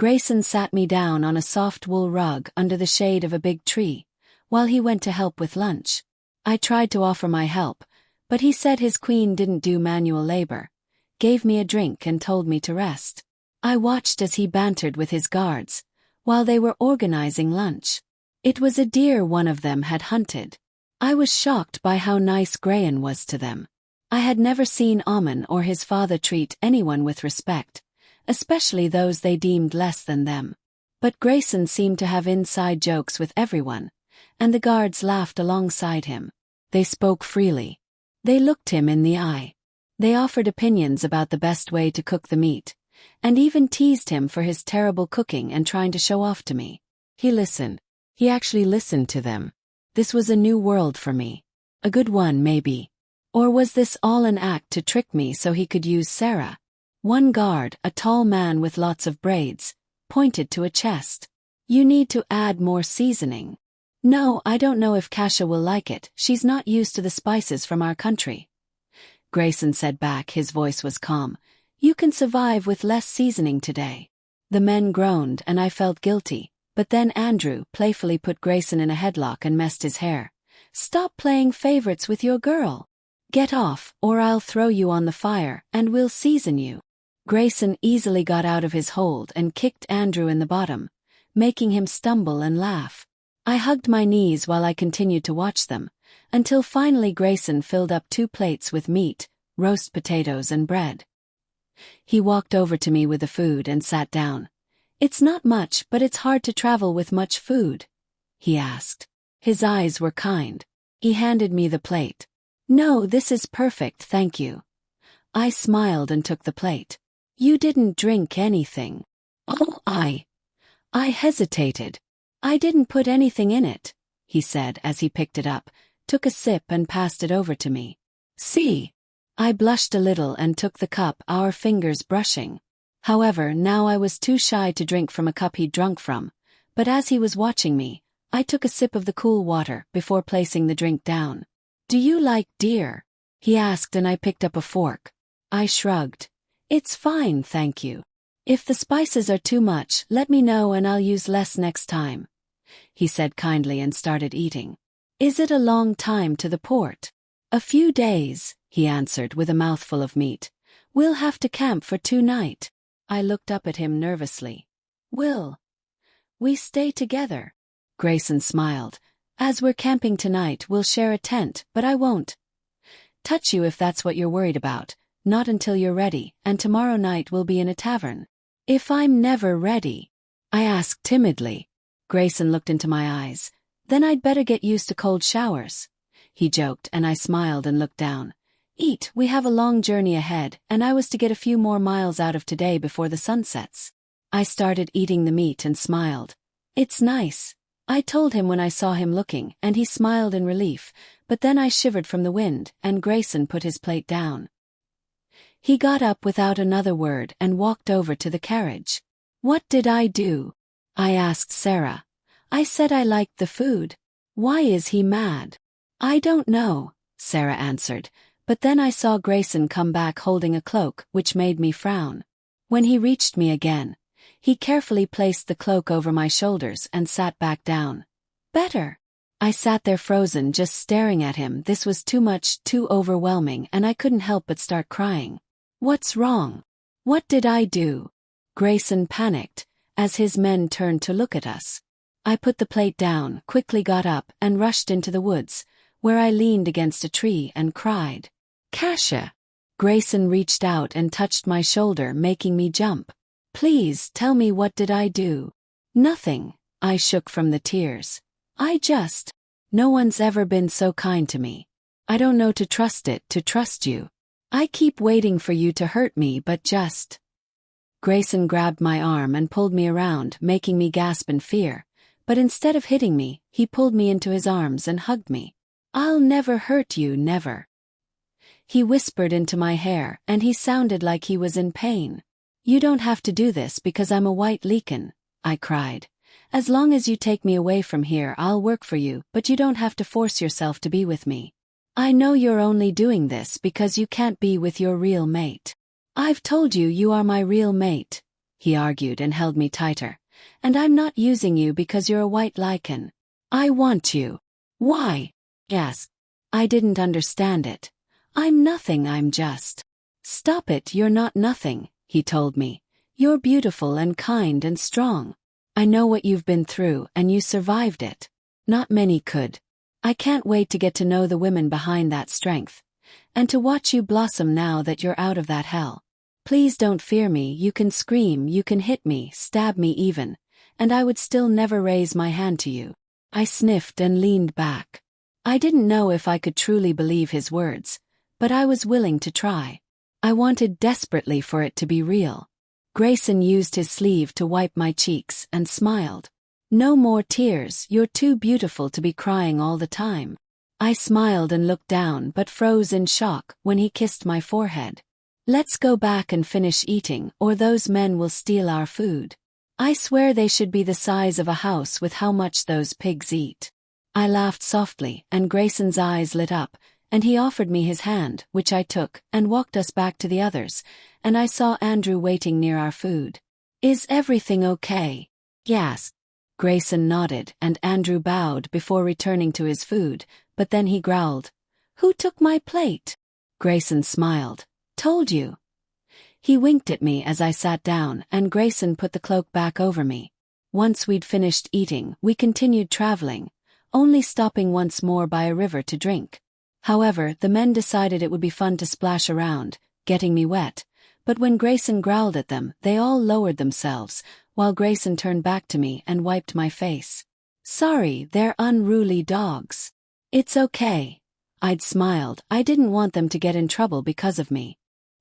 Greyson sat me down on a soft wool rug under the shade of a big tree, while he went to help with lunch. I tried to offer my help, but he said his queen didn't do manual labor, gave me a drink and told me to rest. I watched as he bantered with his guards, while they were organizing lunch. It was a deer one of them had hunted. I was shocked by how nice Greyson was to them. I had never seen Aamon or his father treat anyone with respect, especially those they deemed less than them. But Greyson seemed to have inside jokes with everyone, and the guards laughed alongside him. They spoke freely. They looked him in the eye. They offered opinions about the best way to cook the meat, and even teased him for his terrible cooking and trying to show off to me. He listened. He actually listened to them. This was a new world for me. A good one, maybe. Or was this all an act to trick me so he could use Sarah? One guard, a tall man with lots of braids, pointed to a chest. You need to add more seasoning. No, I don't know if Cassia will like it. She's not used to the spices from our country. Greyson said back, his voice was calm. You can survive with less seasoning today. The men groaned and I felt guilty, but then Andrew playfully put Greyson in a headlock and messed his hair. Stop playing favorites with your girl. Get off, or I'll throw you on the fire and we'll season you. Greyson easily got out of his hold and kicked Andrew in the bottom, making him stumble and laugh. I hugged my knees while I continued to watch them, until finally Greyson filled up 2 plates with meat, roast potatoes and bread. He walked over to me with the food and sat down. It's not much, but it's hard to travel with much food, he asked. His eyes were kind. He handed me the plate. No, this is perfect, thank you. I smiled and took the plate. You didn't drink anything. Oh, I hesitated. I didn't put anything in it, he said as he picked it up, took a sip and passed it over to me. See? I blushed a little and took the cup, our fingers brushing. However, now I was too shy to drink from a cup he'd drunk from, but as he was watching me, I took a sip of the cool water before placing the drink down. Do you like deer? He asked and I picked up a fork. I shrugged. It's fine, thank you. If the spices are too much, let me know and I'll use less next time, he said kindly and started eating. Is it a long time to the port? A few days, he answered with a mouthful of meat. We'll have to camp for 2 nights. I looked up at him nervously. Will we stay together? Greyson smiled. As we're camping tonight, we'll share a tent, but I won't touch you if that's what you're worried about. Not until you're ready, and tomorrow night we'll be in a tavern. If I'm never ready? I asked timidly. Greyson looked into my eyes. Then I'd better get used to cold showers, he joked, and I smiled and looked down. Eat, we have a long journey ahead, and I was to get a few more miles out of today before the sun sets. I started eating the meat and smiled. It's nice, I told him when I saw him looking, and he smiled in relief, but then I shivered from the wind, and Greyson put his plate down. He got up without another word and walked over to the carriage. What did I do? I asked Sarah. I said I liked the food. Why is he mad? I don't know, Sarah answered, but then I saw Greyson come back holding a cloak, which made me frown. When he reached me again, he carefully placed the cloak over my shoulders and sat back down. Better. I sat there frozen, just staring at him. This was too much, too overwhelming, and I couldn't help but start crying. What's wrong? What did I do? Greyson panicked, as his men turned to look at us. I put the plate down, quickly got up, and rushed into the woods, where I leaned against a tree and cried. Cassia! Greyson reached out and touched my shoulder, making me jump. Please, tell me, what did I do? Nothing, I shook from the tears. No one's ever been so kind to me. I don't know to trust you. I keep waiting for you to hurt me, but just. Greyson grabbed my arm and pulled me around, making me gasp in fear, but instead of hitting me, he pulled me into his arms and hugged me. I'll never hurt you, never. He whispered into my hair, and he sounded like he was in pain. You don't have to do this because I'm a white Lycan, I cried. As long as you take me away from here, I'll work for you, but you don't have to force yourself to be with me. I know you're only doing this because you can't be with your real mate. I've told you you are my real mate, he argued and held me tighter. And I'm not using you because you're a white Lycan. I want you. Why? Yes. I didn't understand it. I'm nothing, I'm just. Stop it, you're not nothing, he told me. You're beautiful and kind and strong. I know what you've been through and you survived it. Not many could. I can't wait to get to know the women behind that strength. And to watch you blossom now that you're out of that hell. Please don't fear me, you can scream, you can hit me, stab me even, and I would still never raise my hand to you. I sniffed and leaned back. I didn't know if I could truly believe his words, but I was willing to try. I wanted desperately for it to be real. Greyson used his sleeve to wipe my cheeks and smiled. No more tears, you're too beautiful to be crying all the time. I smiled and looked down but froze in shock when he kissed my forehead. Let's go back and finish eating or those men will steal our food. I swear they should be the size of a house with how much those pigs eat. I laughed softly and Greyson's eyes lit up, and he offered me his hand, which I took, and walked us back to the others, and I saw Andrew waiting near our food. Is everything okay? Yes. Greyson nodded and Andrew bowed before returning to his food, but then he growled, Who took my plate? Greyson smiled. Told you. He winked at me as I sat down and Greyson put the cloak back over me. Once we'd finished eating, we continued traveling, only stopping once more by a river to drink. However, the men decided it would be fun to splash around, getting me wet, but when Greyson growled at them, they all lowered themselves, while Greyson turned back to me and wiped my face. Sorry, they're unruly dogs. It's okay. I'd smiled, I didn't want them to get in trouble because of me.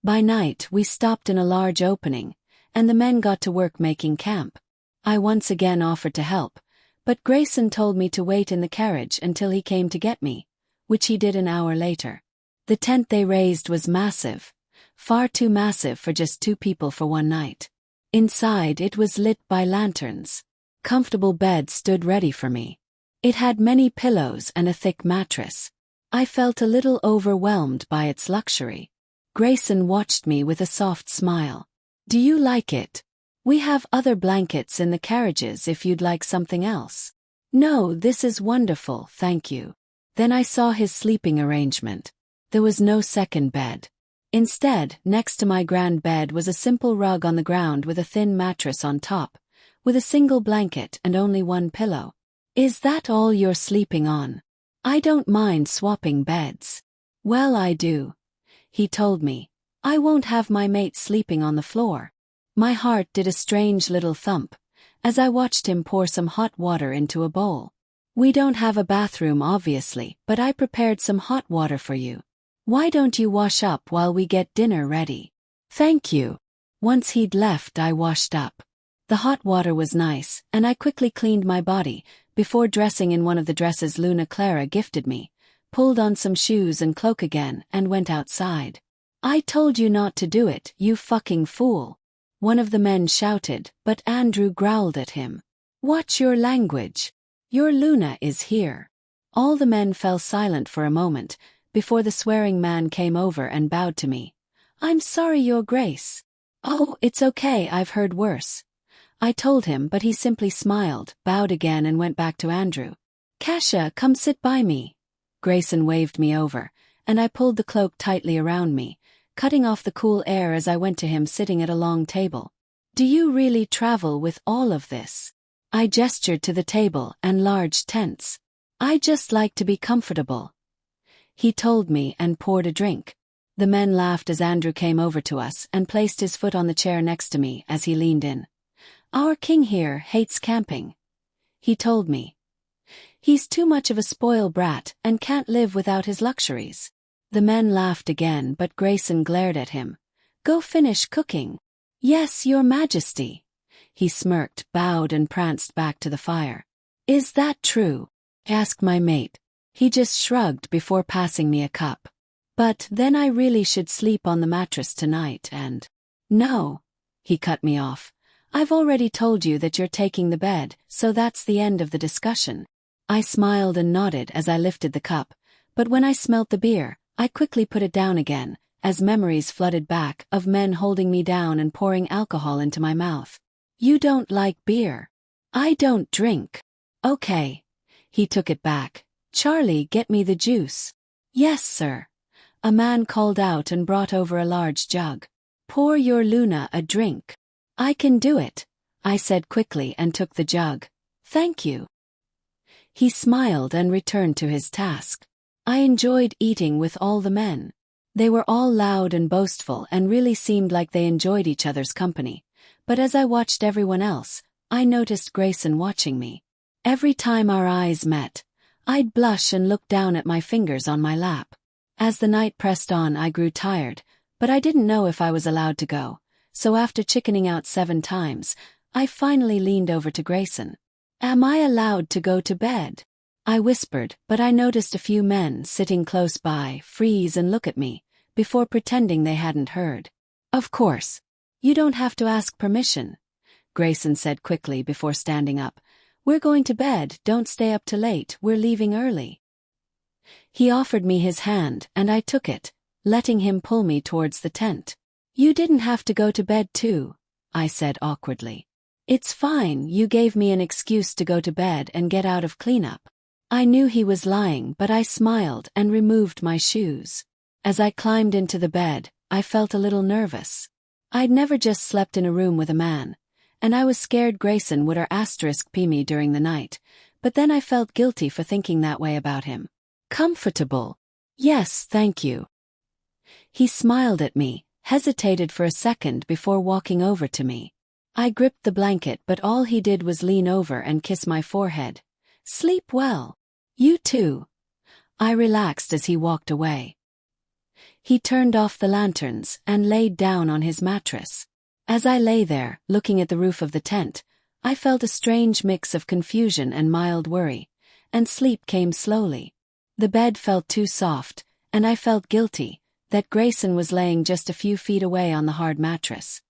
By night, we stopped in a large opening, and the men got to work making camp. I once again offered to help, but Greyson told me to wait in the carriage until he came to get me, which he did an hour later. The tent they raised was massive, far too massive for just 2 people for one night. Inside it was lit by lanterns. Comfortable beds stood ready for me. It had many pillows and a thick mattress. I felt a little overwhelmed by its luxury. Greyson watched me with a soft smile. Do you like it? We have other blankets in the carriages if you'd like something else. No, this is wonderful, thank you. Then I saw his sleeping arrangement. There was no second bed. Instead, next to my grand bed was a simple rug on the ground with a thin mattress on top, with a single blanket and only one pillow. Is that all you're sleeping on? I don't mind swapping beds. Well, I do. He told me. I won't have my mate sleeping on the floor. My heart did a strange little thump, as I watched him pour some hot water into a bowl. We don't have a bathroom obviously, but I prepared some hot water for you. Why don't you wash up while we get dinner ready? Thank you. Once he'd left, I washed up. The hot water was nice, and I quickly cleaned my body, before dressing in one of the dresses Luna Clara gifted me, pulled on some shoes and cloak again, and went outside. I told you not to do it, you fucking fool. One of the men shouted, but Andrew growled at him. Watch your language. Your Luna is here. All the men fell silent for a moment, before the swearing man came over and bowed to me. I'm sorry, Your Grace. Oh, it's okay, I've heard worse. I told him, but he simply smiled, bowed again and went back to Andrew. Cassia, come sit by me. Greyson waved me over, and I pulled the cloak tightly around me, cutting off the cool air as I went to him sitting at a long table. Do you really travel with all of this? I gestured to the table and large tents. I just like to be comfortable. He told me and poured a drink. The men laughed as Andrew came over to us and placed his foot on the chair next to me as he leaned in. Our king here hates camping. He told me. He's too much of a spoil brat and can't live without his luxuries. The men laughed again, but Greyson glared at him. Go finish cooking. Yes, Your Majesty. He smirked, bowed and pranced back to the fire. Is that true? Asked my mate. He just shrugged before passing me a cup. But then I really should sleep on the mattress tonight and... No. He cut me off. I've already told you that you're taking the bed, so that's the end of the discussion. I smiled and nodded as I lifted the cup, but when I smelt the beer, I quickly put it down again, as memories flooded back of men holding me down and pouring alcohol into my mouth. You don't like beer? I don't drink. Okay. He took it back. Charlie, get me the juice. Yes, sir. A man called out and brought over a large jug. Pour your Luna a drink. I can do it, I said quickly and took the jug. Thank you. He smiled and returned to his task. I enjoyed eating with all the men. They were all loud and boastful and really seemed like they enjoyed each other's company. But as I watched everyone else, I noticed Greyson watching me. Every time our eyes met, I'd blush and look down at my fingers on my lap. As the night pressed on, I grew tired, but I didn't know if I was allowed to go, so after chickening out 7 times, I finally leaned over to Greyson. Am I allowed to go to bed? I whispered, but I noticed a few men sitting close by freeze and look at me, before pretending they hadn't heard. Of course. You don't have to ask permission, Greyson said quickly before standing up. We're going to bed, don't stay up too late, we're leaving early. He offered me his hand and I took it, letting him pull me towards the tent. You didn't have to go to bed too, I said awkwardly. It's fine, you gave me an excuse to go to bed and get out of cleanup. I knew he was lying, but I smiled and removed my shoes. As I climbed into the bed, I felt a little nervous. I'd never just slept in a room with a man, and I was scared Greyson would *p me during the night, but then I felt guilty for thinking that way about him. Comfortable? Yes, thank you. He smiled at me, hesitated for a second before walking over to me. I gripped the blanket, but all he did was lean over and kiss my forehead. Sleep well. You too. I relaxed as he walked away. He turned off the lanterns and laid down on his mattress. As I lay there, looking at the roof of the tent, I felt a strange mix of confusion and mild worry, and sleep came slowly. The bed felt too soft, and I felt guilty that Greyson was laying just a few feet away on the hard mattress.